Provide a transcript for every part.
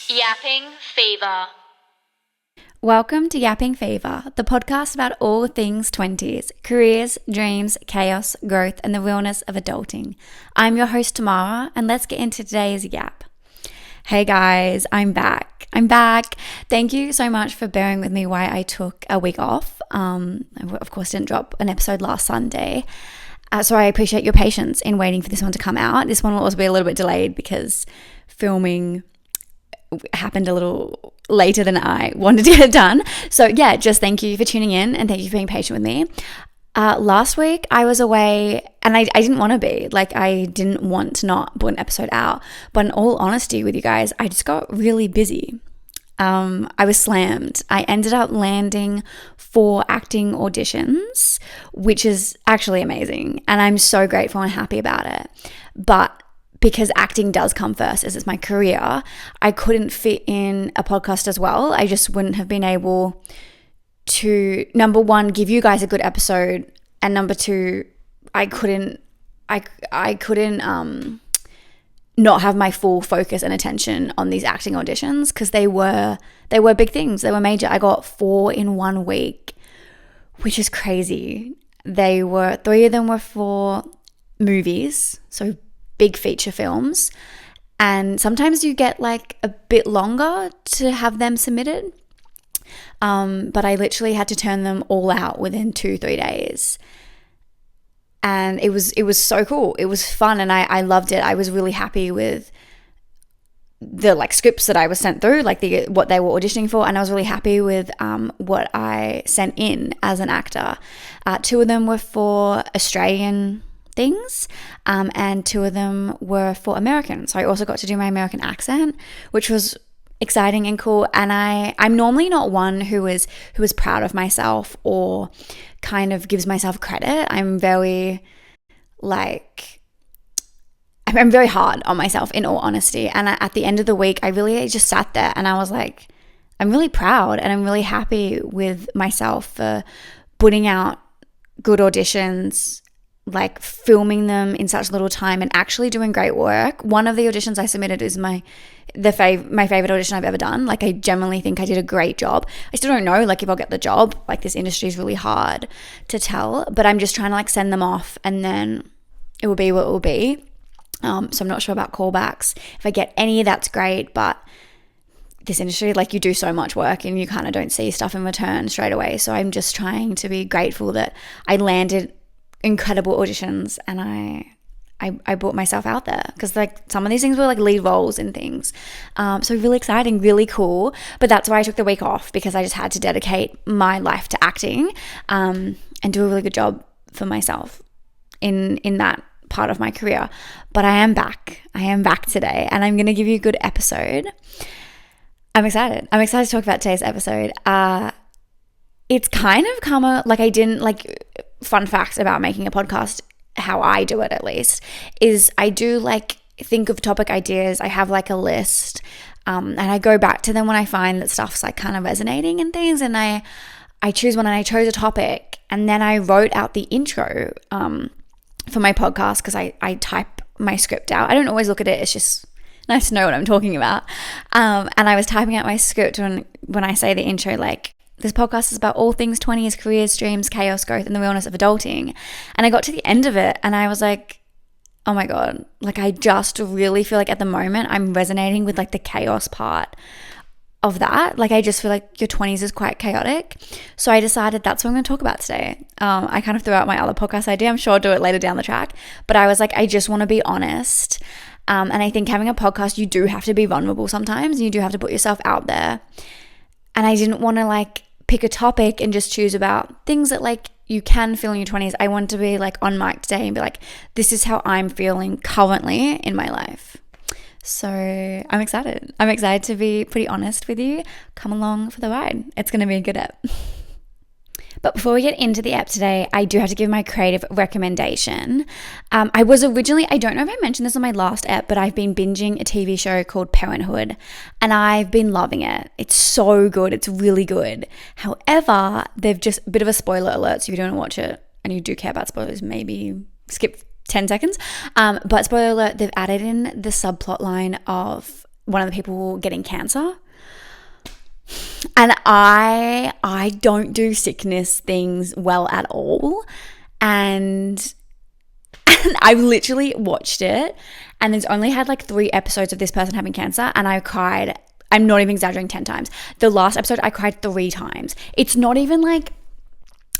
Yapping Fever. Welcome to Yapping Fever, the podcast about all things 20s, careers, dreams, chaos, growth, and the realness of adulting. I'm your host, Tamara, and let's get into today's yap. Hey guys, I'm back. Thank you so much for bearing with me while I took a week off. I, of course, didn't drop an episode last Sunday. So I appreciate your patience in waiting for this one to come out. This one will also be a little bit delayed because filming happened a little later than I wanted to get it done. So yeah, just thank you for tuning in and thank you for being patient with me. Last week I was away and I didn't want to be. I didn't want to not put an episode out. But in all honesty with you guys, I just got really busy. I was slammed. I ended up landing 4 acting auditions, which is actually amazing. And I'm so grateful and happy about it. But because acting does come first, as it's my career, I couldn't fit in a podcast as well. I just wouldn't have been able to, number one, give you guys a good episode, and number two, I couldn't not have my full focus and attention on these acting auditions because they were big things. They were major. I got 4 in 1 week, which is crazy. 3 of them were for movies, so big feature films, and sometimes you get a bit longer to have them submitted, but I literally had to turn them all out within 2-3 days, and it was so cool. It was fun, and I loved it. I was really happy with the scripts that I was sent through, what they were auditioning for, and I was really happy with what I sent in as an actor. 2 of them were for Australian things, and 2 of them were for American. So I also got to do my American accent, which was exciting and cool. And I'm normally not one who is proud of myself or kind of gives myself credit. I'm very I'm very hard on myself, in all honesty. And at the end of the week, I really just sat there and I was like, I'm really proud and I'm really happy with myself for putting out good auditions, filming them in such little time and actually doing great work. One of the auditions I submitted is my favorite audition I've ever done. I genuinely think I did a great job. I still don't know if I'll get the job. This industry is really hard to tell, but I'm just trying to send them off and then it will be what it will be. So I'm not sure about callbacks. If I get any, that's great, but this industry, you do so much work and you kind of don't see stuff in return straight away. So I'm just trying to be grateful that I landed incredible auditions and I brought myself out there because some of these things were lead roles and things, so really exciting, really cool. But that's why I took the week off, because I just had to dedicate my life to acting and do a really good job for myself in that part of my career. But I am back today and I'm going to give you a good episode. I'm excited to talk about today's episode. It's kind of come I didn't fun facts about making a podcast, how I do it at least, is I do think of topic ideas. I have a list, and I go back to them when I find that stuff's kind of resonating and things, and I choose one, and I chose a topic, and then I wrote out the intro for my podcast because I type my script out. I don't always look at it. It's just nice to know what I'm talking about, and I was typing out my script when I say the intro, this podcast is about all things 20s, careers, dreams, chaos, growth, and the realness of adulting. And I got to the end of it and I was like, oh my God, I just really feel at the moment I'm resonating with the chaos part of that. I just feel your 20s is quite chaotic. So I decided that's what I'm going to talk about today. I kind of threw out my other podcast idea. I'm sure I'll do it later down the track. But I was I just want to be honest. And I think having a podcast, you do have to be vulnerable sometimes. You do have to put yourself out there. And I didn't want to pick a topic and just choose about things that you can feel in your 20s. I want to be on mic today and be this is how I'm feeling currently in my life. So I'm excited. I'm excited to be pretty honest with you. Come along for the ride. It's going to be a good ep. But before we get into the app today, I do have to give my creative recommendation. I don't know if I mentioned this on my last app, but I've been binging a TV show called Parenthood and I've been loving it. It's so good. It's really good. However, they've just a bit of a spoiler alert. So if you don't want to watch it and you do care about spoilers, maybe skip 10 seconds. But spoiler alert, they've added in the subplot line of one of the people getting cancer. And I don't do sickness things well at all. And I literally watched it, and there's only had like 3 episodes of this person having cancer, and I cried. I'm not even exaggerating, 10 times. The last episode, I cried 3 times. It's not even like,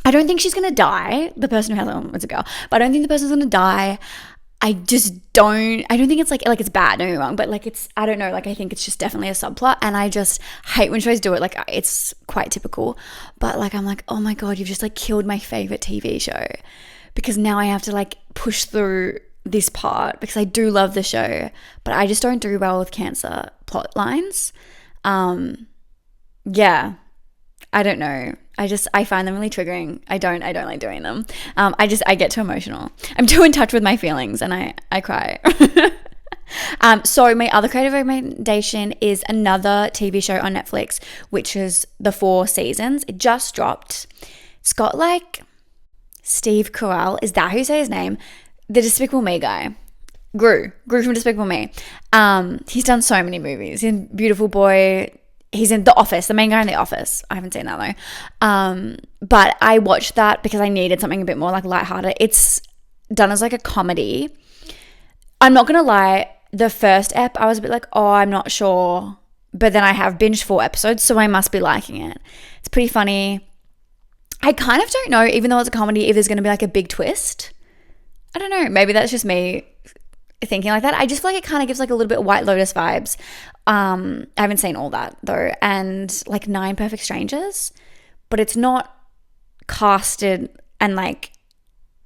I don't think she's going to die. The person who has it, it's a girl, but I don't think the person's going to die. I don't think it's like it's bad, don't get me wrong, but like I don't know, like I think it's just definitely a subplot, and I just hate when shows do it. Like it's quite typical, but like I'm like, oh my God, you've just like killed my favorite TV show, because now I have to like push through this part, because I do love the show, but I just don't do well with cancer plot lines. Yeah, I don't know. I find them really triggering. I don't like doing them. I get too emotional. I'm too in touch with my feelings, and I cry. So my other creative recommendation is another TV show on Netflix, which is the 4 seasons. It just dropped. It's got like Steve Carell. Is that who you say his name? The Despicable Me guy. Gru from Despicable Me. He's done so many movies. He's in Beautiful Boy. He's in The Office, the main guy in The Office. I haven't seen that though. But I watched that because I needed something a bit more like lighthearted. It's done as like a comedy. I'm not going to lie. The first ep, I was a bit like, oh, I'm not sure. But then I have binged 4 episodes, so I must be liking it. It's pretty funny. I kind of don't know, even though it's a comedy, if there's going to be like a big twist. I don't know. Maybe that's just me thinking like that. I just feel like it kind of gives like a little bit of White Lotus vibes. I haven't seen all that though, and like 9 Perfect Strangers, but it's not casted and like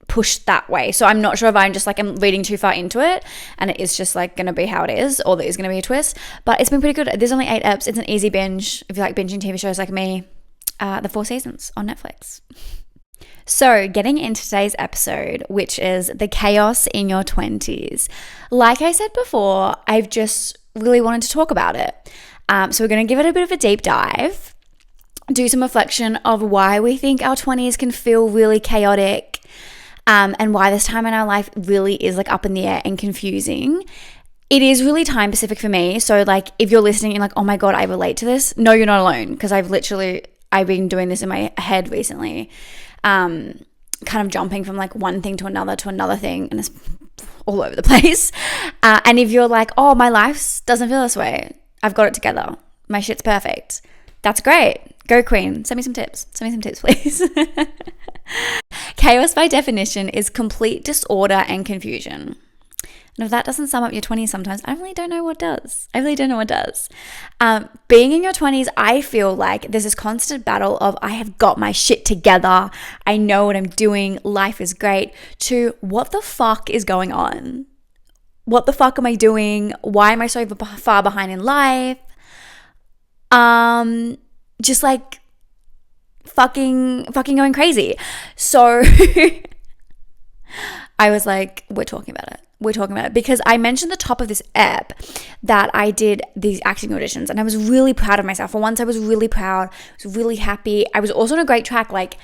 pushed that way. So I'm not sure if I'm just like I'm reading too far into it, and it is just like going to be how it is, or there is going to be a twist. But it's been pretty good. There's only 8 eps. It's an easy binge if you like binging TV shows like me. The 4 seasons on Netflix. So getting into today's episode, which is the chaos in your 20s. Like I said before, I've just really wanted to talk about it. So we're going to give it a bit of a deep dive, do some reflection of why we think our 20s can feel really chaotic, and why this time in our life really is like up in the air and confusing. It is really time specific for me. So like if you're listening and like, oh my God, I relate to this. No, you're not alone, because I've been doing this in my head recently. Kind of jumping from like one thing to another thing, and it's all over the place. And if you're like, oh, my life doesn't feel this way, I've got it together, my shit's perfect, that's great, go queen, send me some tips please. Chaos by definition is complete disorder and confusion. And if that doesn't sum up your 20s sometimes, I really don't know what does. Being in your 20s, I feel like there's this constant battle of I have got my shit together, I know what I'm doing, life is great, to what the fuck is going on? What the fuck am I doing? Why am I so far behind in life? Just like fucking going crazy. So I was like, we're talking about it because I mentioned at the top of this app that I did these acting auditions, and I was really proud of myself. For once, I was really proud. I was really happy. I was also on a great track. Like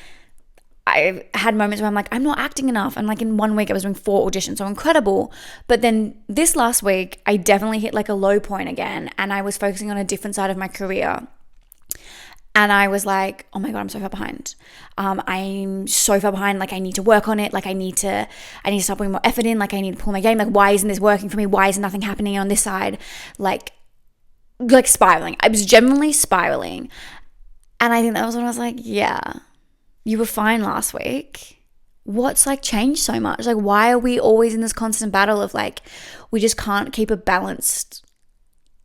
I had moments where I'm like, I'm not acting enough. And like in 1 week I was doing 4 auditions. So incredible. But then this last week, I definitely hit like a low point again, and I was focusing on a different side of my career. And I was like, oh my God, I'm so far behind. I'm so far behind. Like I need to work on it. Like I need to start putting more effort in. Like I need to pull my game. Like why isn't this working for me? Why is nothing happening on this side? Like spiraling. I was generally spiraling. And I think that was when I was like, yeah, you were fine last week. What's like changed so much? Like why are we always in this constant battle of like, we just can't keep a balanced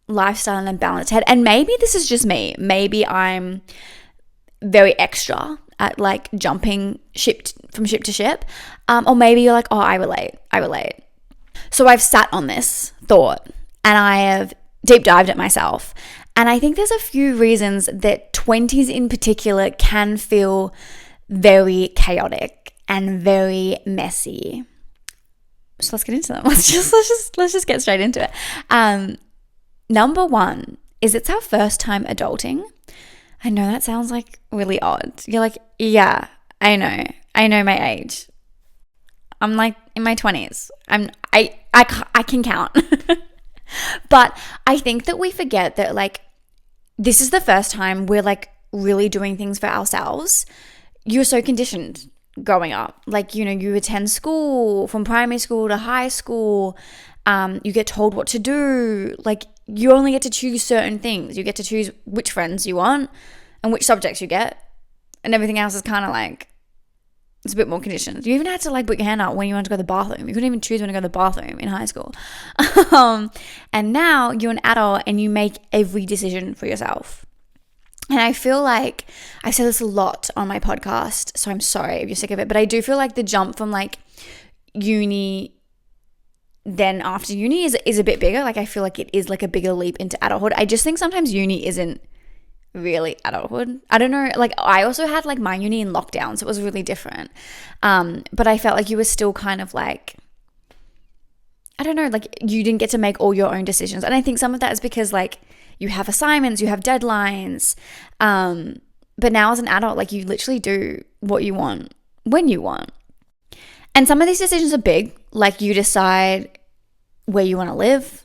lifestyle and a balanced head? And maybe this is just me. Maybe I'm very extra at like jumping from ship to ship. Or maybe you're like, oh, I relate. So I've sat on this thought and I have deep dived at myself. And I think there's a few reasons that 20s in particular can feel very chaotic and very messy. So let's get into them. Let's just get straight into it. Number 1 is it's our first time adulting. I know that sounds like really odd. You're like, yeah, I know my age. I'm like in my 20s. I can count. But I think that we forget that like this is the first time we're like really doing things for ourselves. You're so conditioned growing up. Like, you know, you attend school from primary school to high school. You get told what to do. Like, you only get to choose certain things. You get to choose which friends you want and which subjects you get. And everything else is kind of like, it's a bit more conditioned. You even had to like put your hand up when you wanted to go to the bathroom. You couldn't even choose when to go to the bathroom in high school. And now you're an adult and you make every decision for yourself. And I feel like I've said this a lot on my podcast, so I'm sorry if you're sick of it, but I do feel like the jump from like uni then after uni is a bit bigger. Like I feel like it is like a bigger leap into adulthood. I just think sometimes uni isn't really adulthood. I don't know, like I also had like my uni in lockdown, so it was really different. But I felt like you were still kind of like, I don't know, like you didn't get to make all your own decisions. And I think some of that is because like you have assignments, you have deadlines. But now as an adult, like you literally do what you want when you want. And some of these decisions are big, like you decide where you want to live,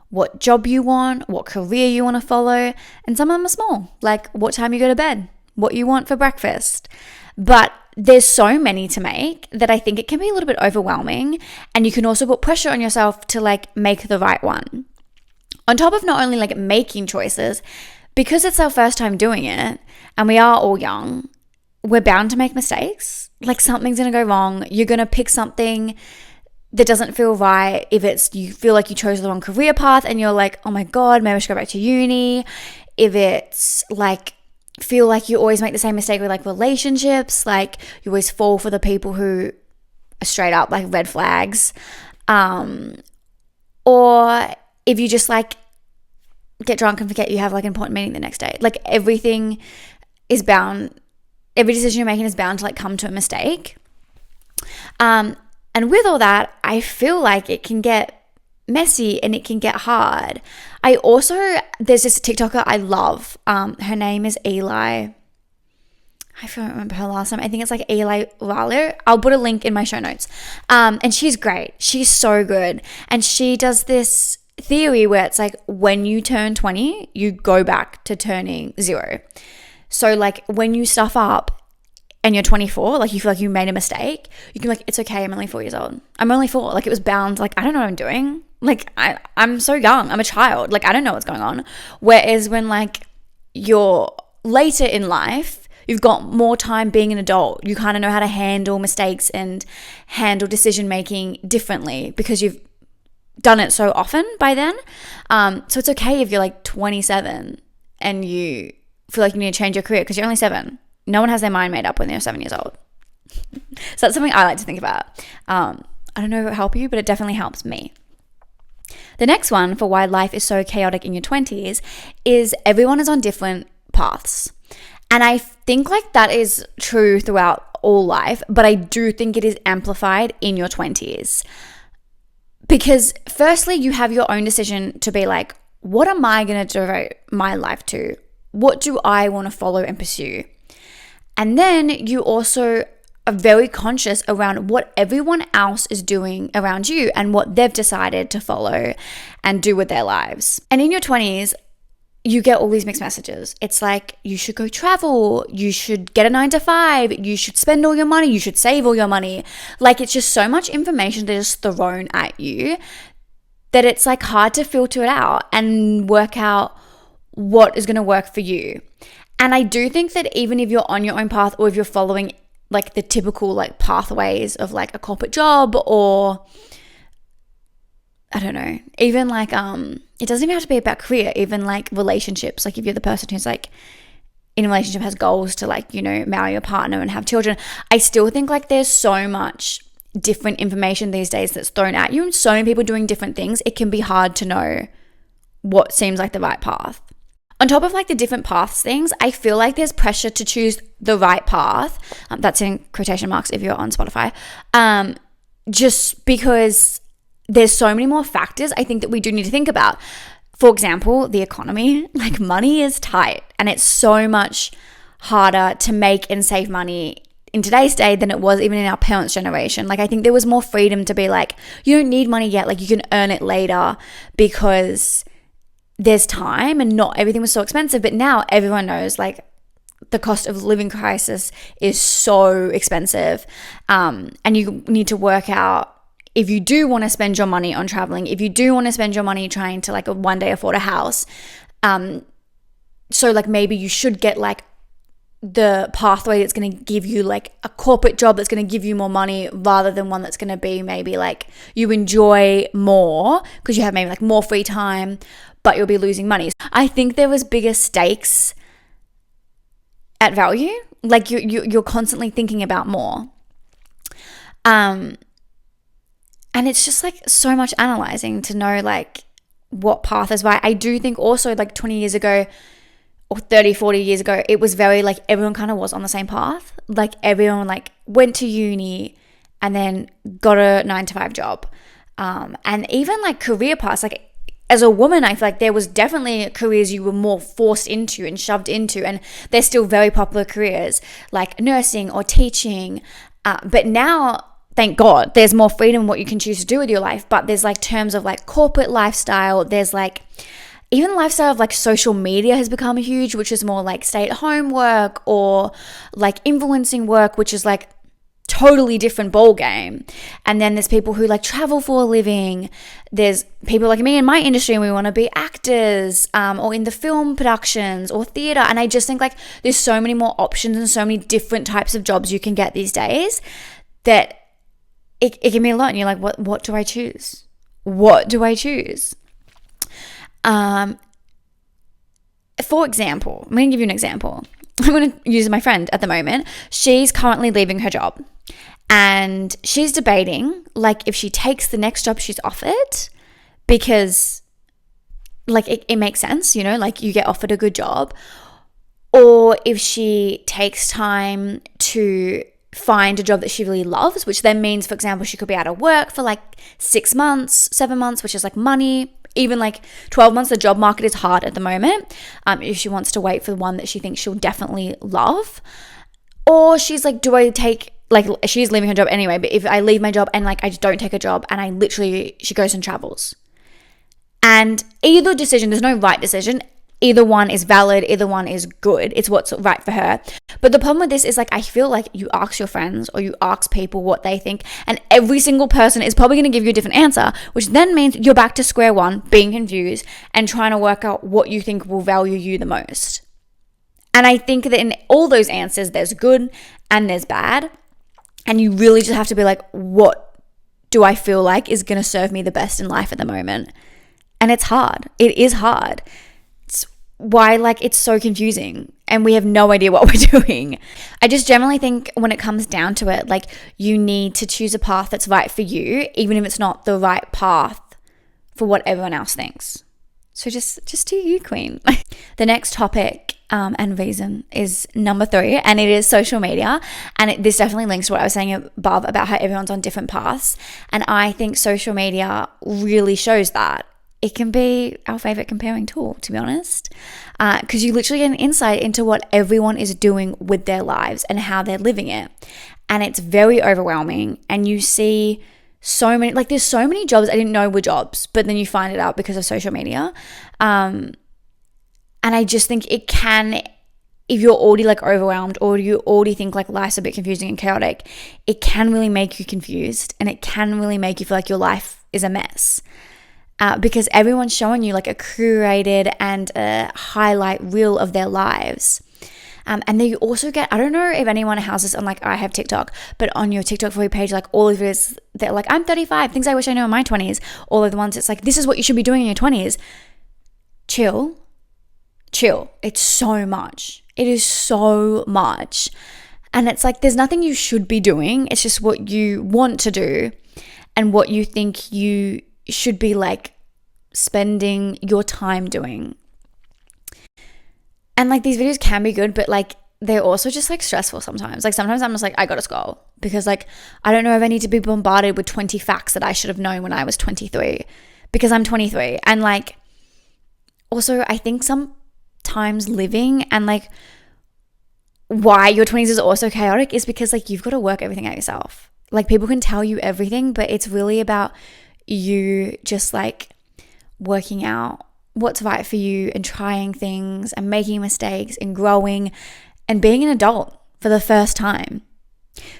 what job you want, what career you want to follow. And some of them are small, like what time you go to bed, what you want for breakfast. But there's so many to make that I think it can be a little bit overwhelming. And you can also put pressure on yourself to like make the right one. On top of not only like making choices, because it's our first time doing it and we are all young, we're bound to make mistakes. Like something's going to go wrong. You're going to pick something that doesn't feel right. If it's, you feel like you chose the wrong career path and you're like, oh my God, maybe I should go back to uni. If it's like, feel like you always make the same mistake with like relationships, like you always fall for the people who are straight up like red flags. Or if you just like get drunk and forget you have like an important meeting the next day, like everything is bound, every decision you're making is bound to like come to a mistake. And with all that, I feel like it can get messy and it can get hard. There's this TikToker I love. Her name is Eli. I don't remember her last name. I think it's like Eli Lalo. I'll put a link in my show notes. And she's great. She's so good. And she does this theory where it's like when you turn 20, you go back to turning 0. So like when you stuff up and you're 24, like you feel like you made a mistake, you can be like, it's okay, I'm only 4 years old. I'm only 4. Like it was bound, like I don't know what I'm doing. Like I'm so young. I'm a child. Like I don't know what's going on. Whereas when like you're later in life, you've got more time being an adult. You kind of know how to handle mistakes and handle decision making differently because you've done it so often by then. So it's okay if you're like 27 and you feel like you need to change your career because you're only 7. No one has their mind made up when they're 7 years old. So that's something I like to think about. I don't know if it'll help you, but it definitely helps me. The next one for why life is so chaotic in your 20s is everyone is on different paths. And I think like that is true throughout all life, but I do think it is amplified in your 20s. Because firstly, you have your own decision to be like, what am I going to devote my life to? What do I want to follow and pursue? And then you also are very conscious around what everyone else is doing around you and what they've decided to follow and do with their lives. And in your 20s, you get all these mixed messages. It's like, you should go travel, you should get a 9 to 5, you should spend all your money, you should save all your money. Like it's just so much information that is thrown at you that it's like hard to filter it out and work out what is going to work for you. And I do think that even if you're on your own path or if you're following like the typical like pathways of like a corporate job or I don't know, even like it doesn't even have to be about career, even like relationships. Like if you're the person who's like in a relationship has goals to like, you know, marry a partner and have children, I still think like there's so much different information these days that's thrown at you and so many people doing different things, it can be hard to know what seems like the right path. On top of like the different paths things, I feel like there's pressure to choose the right path. That's in quotation marks if you're on Spotify. Just because there's so many more factors I think that we do need to think about. For example, the economy, like money is tight and it's so much harder to make and save money in today's day than it was even in our parents' generation. Like, I think there was more freedom to be like, you don't need money yet, like you can earn it later because there's time, and not everything was so expensive. But now everyone knows, like, the cost of living crisis is so expensive, and you need to work out if you do want to spend your money on traveling, if you do want to spend your money trying to like one day afford a house, so like maybe you should get like the pathway that's going to give you like a corporate job that's going to give you more money, rather than one that's going to be maybe like you enjoy more because you have maybe like more free time, but you'll be losing money. I think there was bigger stakes at value. Like you're constantly thinking about more. And it's just like so much analyzing to know like what path is right. I do think also like 20 years ago or 30, 40 years ago, it was very like everyone kind of was on the same path. Like everyone like went to uni and then got a 9-to-5 job. And even like career paths, like as a woman, I feel like there was definitely careers you were more forced into and shoved into, and they're still very popular careers like nursing or teaching. But now, thank God, there's more freedom in what you can choose to do with your life. But there's like terms of like corporate lifestyle. There's like even lifestyle of like social media has become huge, which is more like stay-at-home work or like influencing work, which is like totally different ball game. And then there's people who like travel for a living. There's people like me in my industry, and we want to be actors or in the film productions or theater. And I just think like there's so many more options and so many different types of jobs you can get these days that it can be a lot. And you're like, what do I choose? What do I choose? For example, I'm going to give you an example. I'm going to use my friend at the moment. She's currently leaving her job, and she's debating like if she takes the next job she's offered, because like it makes sense, you know, like you get offered a good job, or if she takes time to find a job that she really loves, which then means, for example, she could be out of work for like 6 months, 7 months, which is like money. Even like 12 months, the job market is hard at the moment. If she wants to wait for the one that she thinks she'll definitely love. Or she's like, do I take, like she's leaving her job anyway, but if I leave my job and like I just don't take a job and she goes and travels. And either decision, there's no right decision. Either one is valid, either one is good. It's what's right for her. But the problem with this is like, I feel like you ask your friends or you ask people what they think, and every single person is probably going to give you a different answer, which then means you're back to square one, being confused and trying to work out what you think will value you the most. And I think that in all those answers, there's good and there's bad. And you really just have to be like, what do I feel like is going to serve me the best in life at the moment? And it's hard. It is hard. Why like it's so confusing and we have no idea what we're doing. I just generally think when it comes down to it, like you need to choose a path that's right for you, even if it's not the right path for what everyone else thinks. So just do you, queen. The next topic and reason is number 3, and it is social media. And this definitely links to what I was saying above about how everyone's on different paths. And I think social media really shows that. It can be our favorite comparing tool, to be honest, because you literally get an insight into what everyone is doing with their lives and how they're living it. And it's very overwhelming. And you see so many, like there's so many jobs I didn't know were jobs, but then you find it out because of social media. And I just think it can, if you're already like overwhelmed or you already think like life's a bit confusing and chaotic, it can really make you confused, and it can really make you feel like your life is a mess. Because everyone's showing you like a curated and a highlight reel of their lives. And then you also get, I don't know if anyone has this on like, I have TikTok, but on your TikTok for you page, like all of it is, they're like, I'm 35, things I wish I knew in my 20s. All of the ones, it's like, this is what you should be doing in your 20s. Chill. It's so much. It is so much. And it's like, there's nothing you should be doing. It's just what you want to do and what you think you should be like spending your time doing. And like these videos can be good, but like they're also just like stressful sometimes. Like sometimes I'm just like, I gotta scroll because like I don't know if I need to be bombarded with 20 facts that I should have known when I was 23 because I'm 23. And like also I think sometimes living and like why your 20s is also chaotic is because like you've got to work everything out yourself. Like people can tell you everything, but it's really about you just like working out what's right for you and trying things and making mistakes and growing and being an adult for the first time,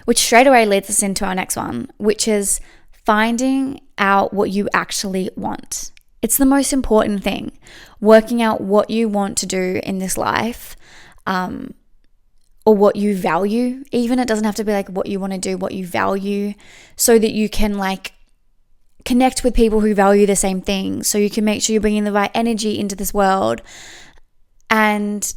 which straight away leads us into our next one, which is finding out what you actually want. It's the most important thing, working out what you want to do in this life, or what you value. Even it doesn't have to be like what you want to do, what you value, so that you can like connect with people who value the same things, so you can make sure you're bringing the right energy into this world. And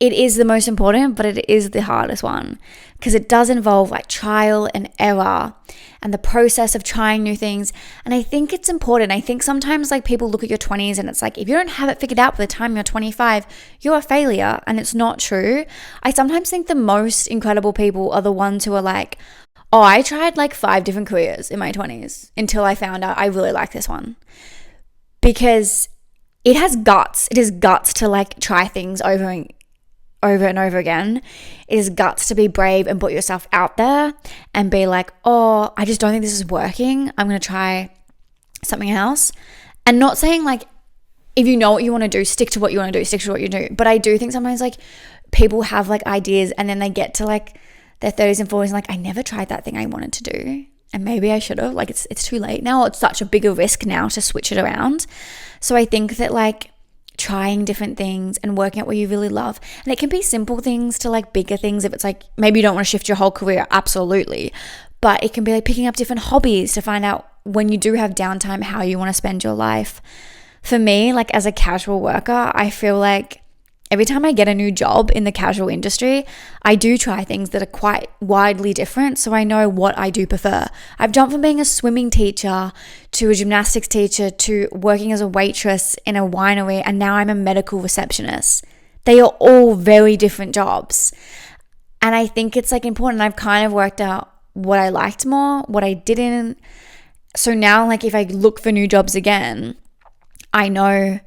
it is the most important, but it is the hardest one because it does involve like trial and error and the process of trying new things. And I think it's important. I think sometimes like people look at your 20s and it's like, if you don't have it figured out by the time you're 25, you're a failure. And it's not true. I sometimes think the most incredible people are the ones who are like, oh, I tried like 5 different careers in my 20s until I found out I really like this one. Because it has guts. It is guts to like try things over and over again. It is guts to be brave and put yourself out there and be like, oh, I just don't think this is working. I'm going to try something else. And not saying like, if you know what you want to do, stick to what you want to do, stick to what you do. But I do think sometimes like people have like ideas and then they get to like their 30s and 40s and like, I never tried that thing I wanted to do. And maybe I should have. Like it's too late now. It's such a bigger risk now to switch it around. So I think that like trying different things and working out what you really love. And it can be simple things to like bigger things. If it's like, maybe you don't want to shift your whole career, absolutely. But it can be like picking up different hobbies to find out when you do have downtime, how you want to spend your life. For me, like as a casual worker, I feel like every time I get a new job in the casual industry, I do try things that are quite widely different, so I know what I do prefer. I've jumped from being a swimming teacher to a gymnastics teacher to working as a waitress in a winery, and now I'm a medical receptionist. They are all very different jobs. And I think it's like important. I've kind of worked out what I liked more, what I didn't. So now like if I look for new jobs again, I know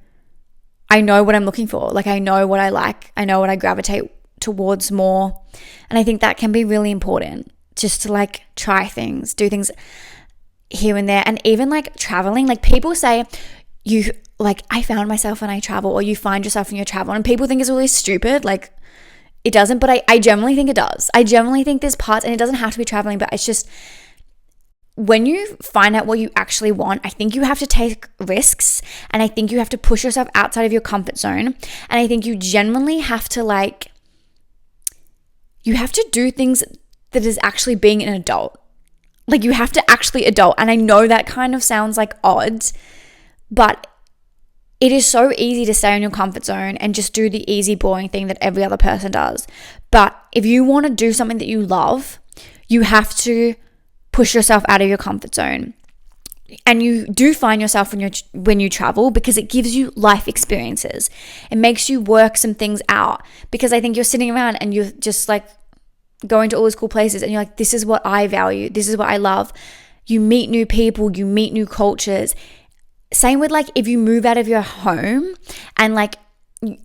what I'm looking for. Like I know what I like. I know what I gravitate towards more. And I think that can be really important, just to like try things, do things here and there. And even like traveling, like people say you like, I found myself when I travel, or you find yourself when you travel. And people think it's really stupid. Like it doesn't, but I generally think it does. I generally think there's parts, and it doesn't have to be traveling, but it's just, when you find out what you actually want, I think you have to take risks, and I think you have to push yourself outside of your comfort zone. And I think you genuinely have to like, you have to do things that is actually being an adult. Like you have to actually adult. And I know that kind of sounds like odd, but it is so easy to stay in your comfort zone and just do the easy, boring thing that every other person does. But if you want to do something that you love, you have to push yourself out of your comfort zone. And you do find yourself when you travel, because it gives you life experiences. It makes you work some things out, because I think you're sitting around and you're just like going to all these cool places and you're like, this is what I value. This is what I love. You meet new people, you meet new cultures. Same with like if you move out of your home and like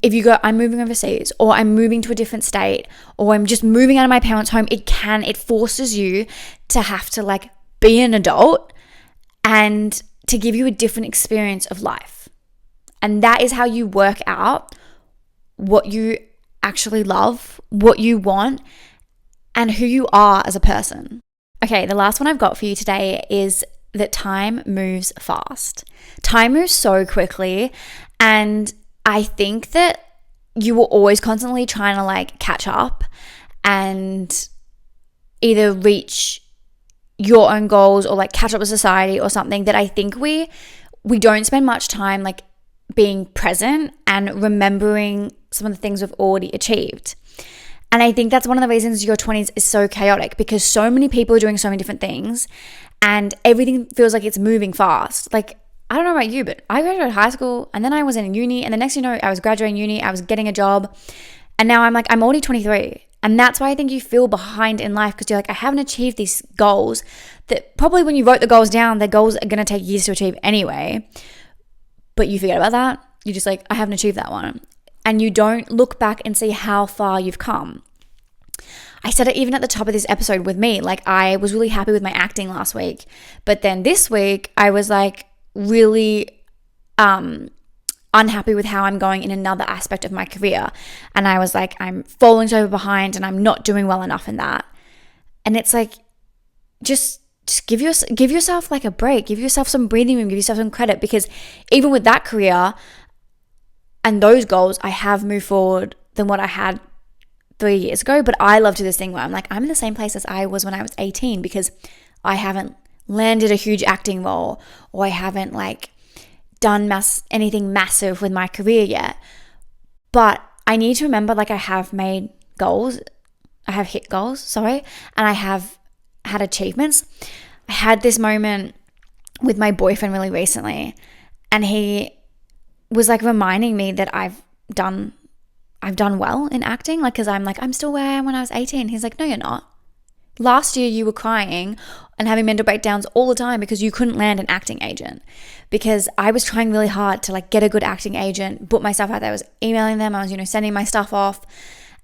if you go, I'm moving overseas, or I'm moving to a different state, or I'm just moving out of my parents' home, it forces you to have to like be an adult and to give you a different experience of life. And that is how you work out what you actually love, what you want, and who you are as a person. Okay, the last one I've got for you today is that time moves fast. Time moves so quickly, and I think that you were always constantly trying to like catch up and either reach your own goals or like catch up with society or something, that I think we don't spend much time like being present and remembering some of the things we've already achieved. And I think that's one of the reasons your 20s is so chaotic, because so many people are doing so many different things and everything feels like it's moving fast. Like, I don't know about you, but I graduated high school and then I was in uni, and the next thing you know, I was graduating uni, I was getting a job, and now I'm already 23. And that's why I think you feel behind in life, because you're like, I haven't achieved these goals that probably when you wrote the goals down, the goals are going to take years to achieve anyway. But you forget about that. You're just like, I haven't achieved that one. And you don't look back and see how far you've come. I said it even at the top of this episode with me. Like, I was really happy with my acting last week. But then this week, I was like really unhappy with how I'm going in another aspect of my career. And I was like, I'm falling so behind and I'm not doing well enough in that. And it's like, just give yourself like a break. Give yourself some breathing room. Give yourself some credit. Because even with that career and those goals, I have moved forward than what I had 3 years ago. But I love to this thing where I'm like, I'm in the same place as I was when I was 18 because I haven't landed a huge acting role, or I haven't like done anything massive with my career yet. But I need to remember, like, I have made goals. I have hit goals, sorry. And I have had achievements. I had this moment with my boyfriend really recently, and he was like reminding me that I've done well in acting, like, because I'm like, I'm still where I am when I was 18. He's like, no, you're not. Last year you were crying and having mental breakdowns all the time because you couldn't land an acting agent. Because I was trying really hard to like get a good acting agent, put myself out there. I was emailing them, I was, sending my stuff off,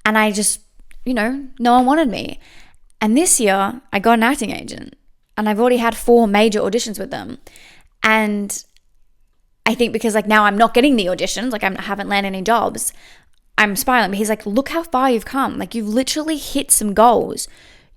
and I just, no one wanted me. And this year I got an acting agent, and I've already had 4 major auditions with them. And I think because like now I'm not getting the auditions, like I haven't landed any jobs, I'm spiraling. But he's like, look how far you've come. Like, you've literally hit some goals.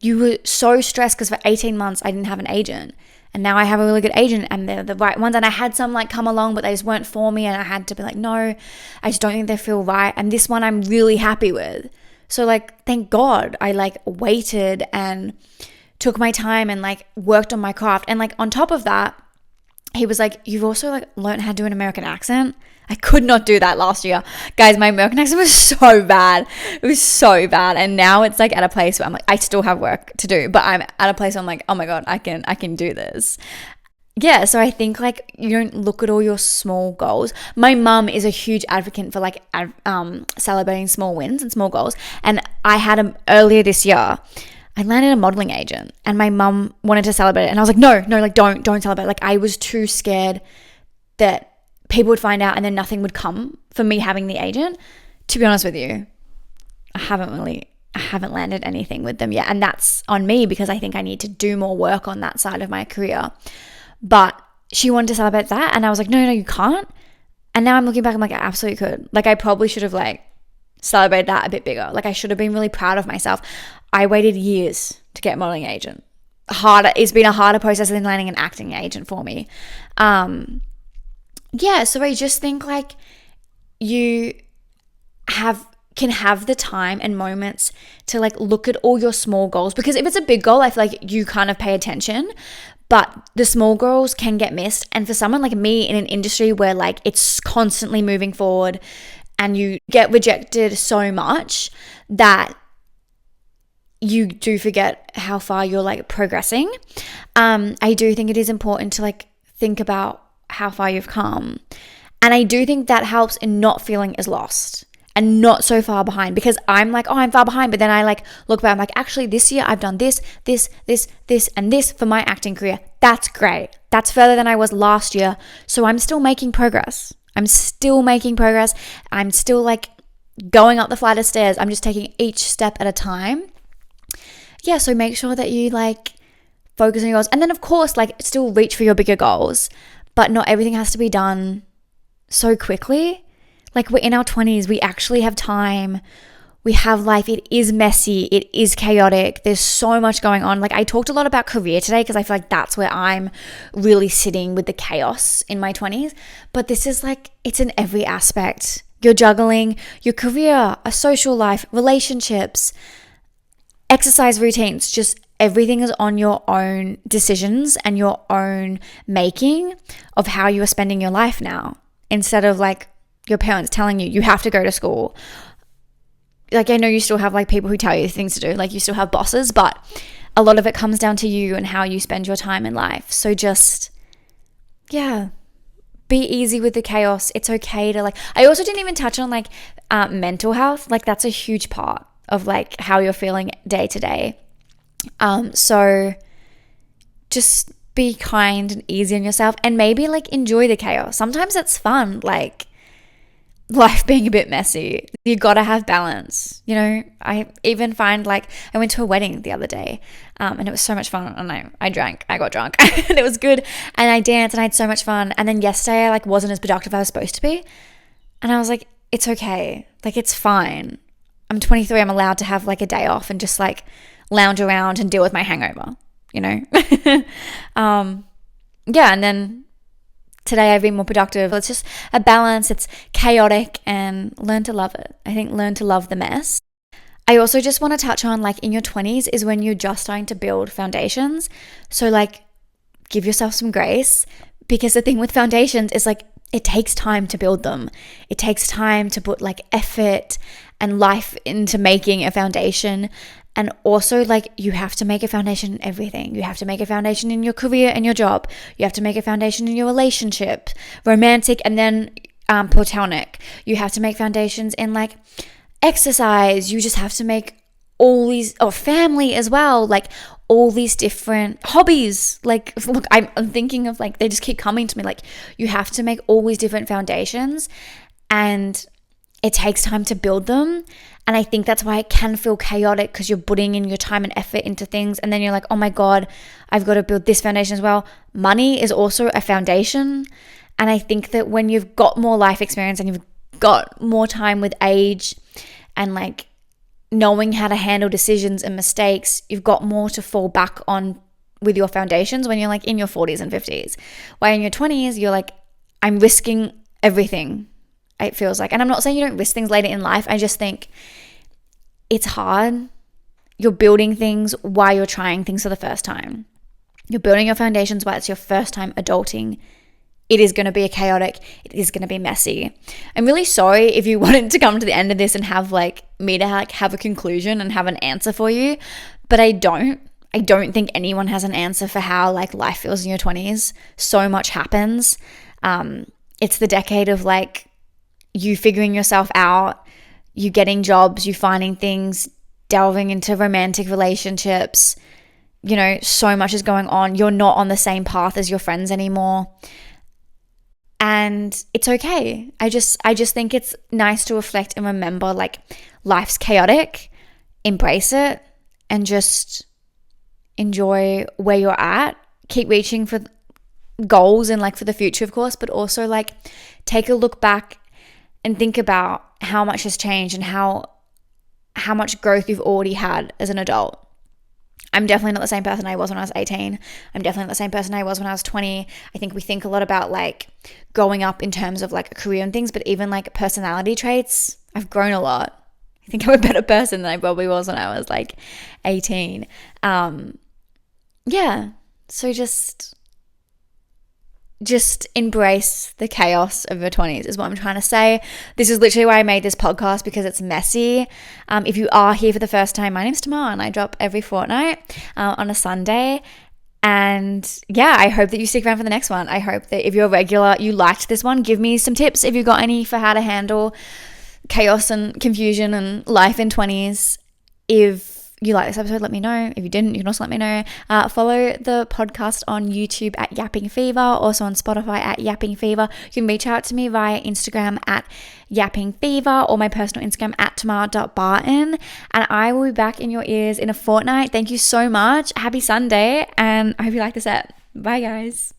You were so stressed because for 18 months I didn't have an agent. And now I have a really good agent, and they're the right ones. And I had some like come along, but they just weren't for me. And I had to be like, no, I just don't think they feel right. And this one I'm really happy with. So like, thank God I like waited and took my time and like worked on my craft. And like on top of that, he was like, you've also like learned how to do an American accent. I could not do that last year. Guys, my American accent was so bad. It was so bad. And now it's like at a place where I'm like, I still have work to do, but I'm at a place where I'm like, oh my God, I can do this. Yeah, so I think like you don't look at all your small goals. My mum is a huge advocate for like celebrating small wins and small goals. And I had earlier this year, I landed a modeling agent, and my mum wanted to celebrate it. And I was like, no, like don't celebrate. Like, I was too scared that people would find out and then nothing would come for me having the agent. To be honest with you, I haven't landed anything with them yet. And that's on me because I think I need to do more work on that side of my career. But she wanted to celebrate that, and I was like, no, you can't. And now I'm looking back, I'm like, I absolutely could. Like, I probably should have like celebrated that a bit bigger. Like, I should have been really proud of myself. I waited years to get a modeling agent. It's been a harder process than landing an acting agent for me. Yeah, so I just think like you can have the time and moments to like look at all your small goals, because if it's a big goal, I feel like you kind of pay attention, but the small goals can get missed. And for someone like me in an industry where like it's constantly moving forward and you get rejected so much that you do forget how far you're like progressing, I do think it is important to like think about how far you've come. And I do think that helps in not feeling as lost and not so far behind, because I'm like, oh, I'm far behind. But then I like look back, I'm like, actually this year I've done this, and this for my acting career. That's great. That's further than I was last year. So I'm still making progress. I'm still like going up the flight of stairs. I'm just taking each step at a time. Yeah, so make sure that you like focus on your goals. And then of course, like still reach for your bigger goals. But not everything has to be done so quickly. Like, we're in our 20s. We actually have time. We have life. It is messy. It is chaotic. There's so much going on. Like, I talked a lot about career today because I feel like that's where I'm really sitting with the chaos in my 20s. But this is like, it's in every aspect. You're juggling your career, a social life, relationships, exercise routines, just everything is on your own decisions and your own making of how you are spending your life now, instead of like your parents telling you have to go to school. Like, I know you still have like people who tell you things to do, like you still have bosses, but a lot of it comes down to you and how you spend your time in life. So just, yeah, be easy with the chaos. It's okay to like, I also didn't even touch on like mental health. Like, that's a huge part of like how you're feeling day to day. So just be kind and easy on yourself, and maybe like enjoy the chaos. Sometimes it's fun. Like, life being a bit messy. You gotta have balance. You know, I even find like I went to a wedding the other day, and it was so much fun. And I drank, I got drunk, and it was good. And I danced, and I had so much fun. And then yesterday, I like wasn't as productive as I was supposed to be, and I was like, it's okay, like it's fine. I'm 23. I'm allowed to have like a day off and just like lounge around and deal with my hangover. You know, yeah. And then today I've been more productive. It's just a balance. It's chaotic, and learn to love it. I think learn to love the mess. I also just want to touch on like in your 20s is when you're just starting to build foundations. So like give yourself some grace, because the thing with foundations is like it takes time to build them. It takes time to put like effort and life into making a foundation. And also, like, you have to make a foundation in everything. You have to make a foundation in your career and your job. You have to make a foundation in your relationship, romantic and then platonic. You have to make foundations in like exercise. You just have to make all these, or family as well, like all these different hobbies. Like, look, I'm thinking of like, they just keep coming to me. Like, you have to make all these different foundations, and it takes time to build them. And I think that's why it can feel chaotic, because you're putting in your time and effort into things. And then you're like, oh my God, I've got to build this foundation as well. Money is also a foundation. And I think that when you've got more life experience and you've got more time with age and like knowing how to handle decisions and mistakes, you've got more to fall back on with your foundations when you're like in your 40s and 50s. While in your 20s, you're like, I'm risking everything. It feels like, and I'm not saying you don't risk things later in life. I just think it's hard. You're building things while you're trying things for the first time. You're building your foundations while it's your first time adulting. It is going to be chaotic. It is going to be messy. I'm really sorry if you wanted to come to the end of this and have like me to like have a conclusion and have an answer for you, but I don't. I don't think anyone has an answer for how like life feels in your 20s. So much happens. It's the decade of like you figuring yourself out, you getting jobs, you finding things, delving into romantic relationships. You know, so much is going on. You're not on the same path as your friends anymore. And it's okay. I just think it's nice to reflect and remember like life's chaotic, embrace it, and just enjoy where you're at. Keep reaching for goals and like for the future, of course, but also like take a look back and think about how much has changed and how much growth you've already had as an adult. I'm definitely not the same person I was when I was 18. I'm definitely not the same person I was when I was 20. I think we think a lot about like growing up in terms of like a career and things, but even like personality traits, I've grown a lot. I think I'm a better person than I probably was when I was like 18. Yeah. So just embrace the chaos of your 20s is what I'm trying to say. This is literally why I made this podcast, because it's messy. If you are here for the first time, my name's Tamara and I drop every fortnight on a Sunday. And yeah, I hope that you stick around for the next one. I hope that if you're a regular, you liked this one. Give me some tips if you've got any for how to handle chaos and confusion and life in 20s. If you like this episode, let me know. If you didn't, you can also let me know. Follow the podcast on YouTube at Yapping Fever, also on Spotify at Yapping Fever. You can reach out to me via Instagram at Yapping Fever or my personal Instagram at tamara.barton. And I will be back in your ears in a fortnight. Thank you so much. Happy Sunday, and I hope you like this set. Bye, guys.